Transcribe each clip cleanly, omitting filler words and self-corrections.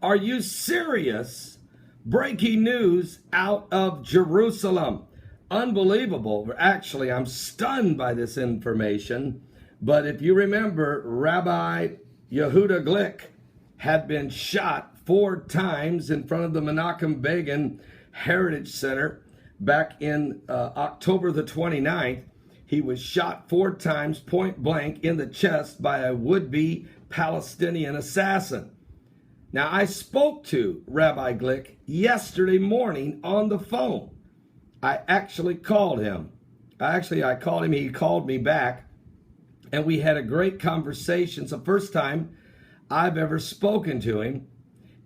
Are you serious? Breaking news out of Jerusalem. Unbelievable. Actually, I'm stunned by this information. But if you remember, Rabbi Yehuda Glick had been shot 4 times in front of the Menachem Begin Heritage Center back in October the 29th. He was shot 4 times point blank in the chest by a would-be Palestinian assassin. Now, I spoke to Rabbi Glick yesterday morning on the phone. I actually called him. I called him. He called me back, and we had a great conversation. It's the first time I've ever spoken to him,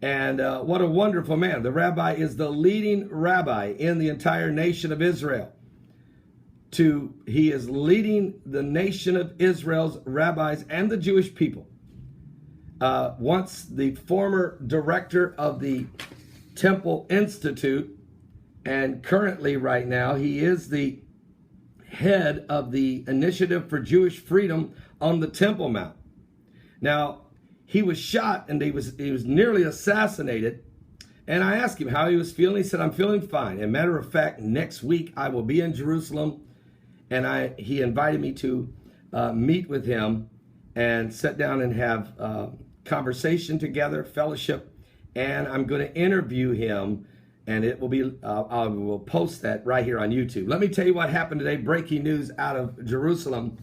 and what a wonderful man. The rabbi is the leading rabbi in the entire nation of Israel. He is leading the nation of Israel's rabbis and the Jewish people. Once the former director of the Temple Institute, and currently right now he is the head of the Initiative for Jewish Freedom on the Temple Mount. Now, he was shot and he was nearly assassinated. And I asked him how he was feeling. He said, "I'm feeling fine. As a matter of fact, next week I will be in Jerusalem." And he invited me to meet with him and sit down and have conversation together, fellowship. And I'm going to interview him, and it will be I will post that right here on YouTube. Let me tell you what happened today. Breaking news out of Jerusalem.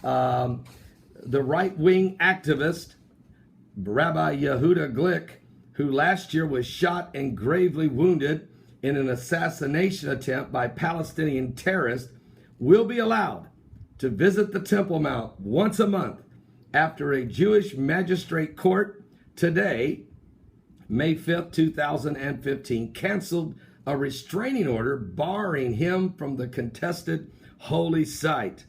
The right-wing activist, Rabbi Yehuda Glick, who last year was shot and gravely wounded in an assassination attempt by Palestinian terrorists, will be allowed to visit the Temple Mount once a month after a Jewish magistrate court today, May 5th, 2015, canceled a restraining order barring him from the contested holy site.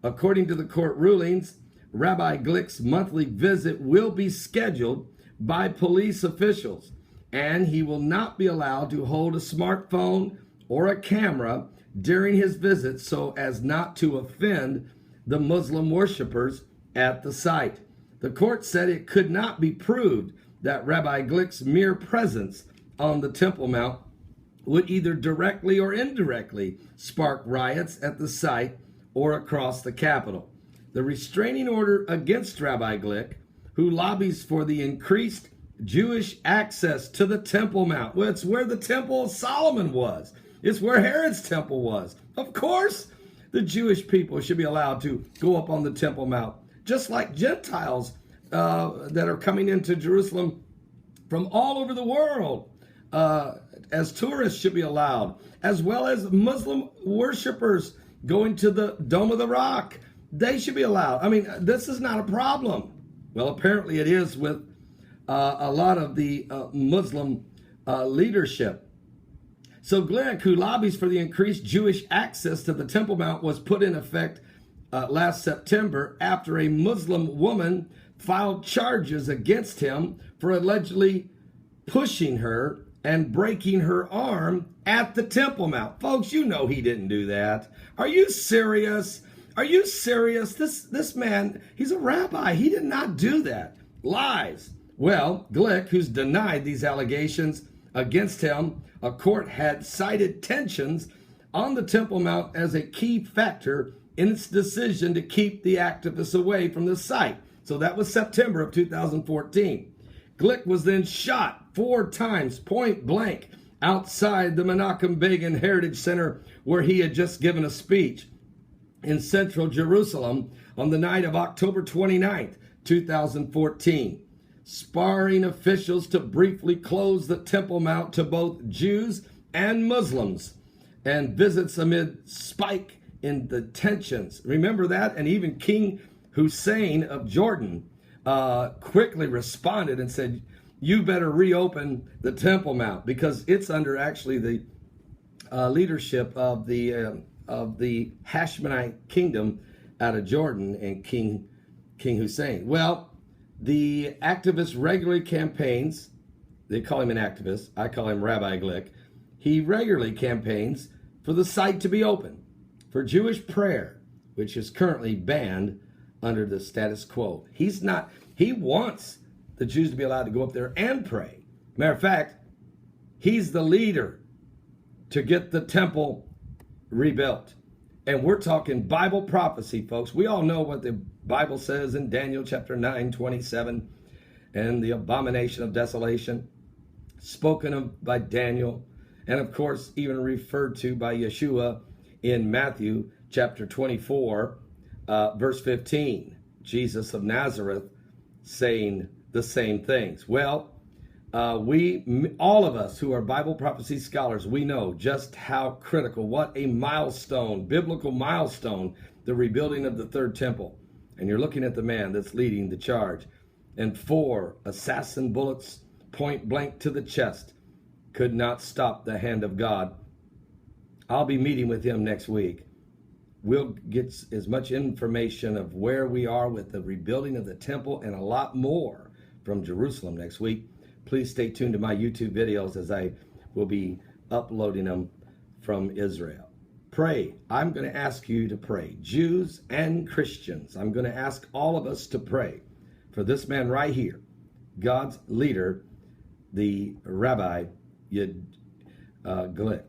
According to the court rulings, Rabbi Glick's monthly visit will be scheduled by police officials, and he will not be allowed to hold a smartphone or a camera during his visit so as not to offend the Muslim worshipers at the site. The court said it could not be proved that Rabbi Glick's mere presence on the Temple Mount would either directly or indirectly spark riots at the site or across the capital. The restraining order against Rabbi Glick, who lobbies for the increased Jewish access to the Temple Mount. Well, it's where the Temple of Solomon was. It's where Herod's temple was. Of course, the Jewish people should be allowed to go up on the Temple Mount, just like Gentiles that are coming into Jerusalem from all over the world as tourists should be allowed, as well as Muslim worshipers going to the Dome of the Rock. They should be allowed. I mean, this is not a problem. Well, apparently it is with a lot of the Muslim leadership. So Glick, who lobbies for the increased Jewish access to the Temple Mount, was put in effect last September after a Muslim woman filed charges against him for allegedly pushing her and breaking her arm at the Temple Mount. Folks, you know he didn't do that. Are you serious? Are you serious? This man, he's a rabbi. He did not do that. Lies. Well, Glick, who's denied these allegations against him, a court had cited tensions on the Temple Mount as a key factor in its decision to keep the activists away from the site. So that was September of 2014. Glick was then shot 4 times point blank outside the Menachem Begin Heritage Center, where he had just given a speech in central Jerusalem on the night of October 29th, 2014. Sparring officials to briefly close the Temple Mount to both Jews and Muslims, and visits amid spike in the tensions. Remember that? And even King Hussein of Jordan quickly responded and said, "You better reopen the Temple Mount," because it's under actually the leadership of the Hashmonite kingdom out of Jordan and King Hussein. Well, the activist regularly campaigns. They call him an activist. I call him Rabbi Glick. He regularly campaigns for the site to be open for Jewish prayer, which is currently banned under the status quo. He wants the Jews to be allowed to go up there and pray. Matter of fact, he's the leader to get the temple rebuilt. And we're talking Bible prophecy, folks. We all know what the Bible says in Daniel chapter 9:27, and the abomination of desolation, spoken of by Daniel, and of course even referred to by Yeshua in Matthew chapter 24, verse 15. Jesus of Nazareth saying the same things. Well, all of us who are Bible prophecy scholars, we know just how critical, what a milestone, biblical milestone, the rebuilding of the third temple. And you're looking at the man that's leading the charge. And 4 assassin bullets, point blank to the chest, could not stop the hand of God. I'll be meeting with him next week. We'll get as much information of where we are with the rebuilding of the temple and a lot more from Jerusalem next week. Please stay tuned to my YouTube videos as I will be uploading them from Israel. Pray. I'm going to ask you to pray. Jews and Christians. I'm going to ask all of us to pray for this man right here, God's leader, the Rabbi Yehuda Glick.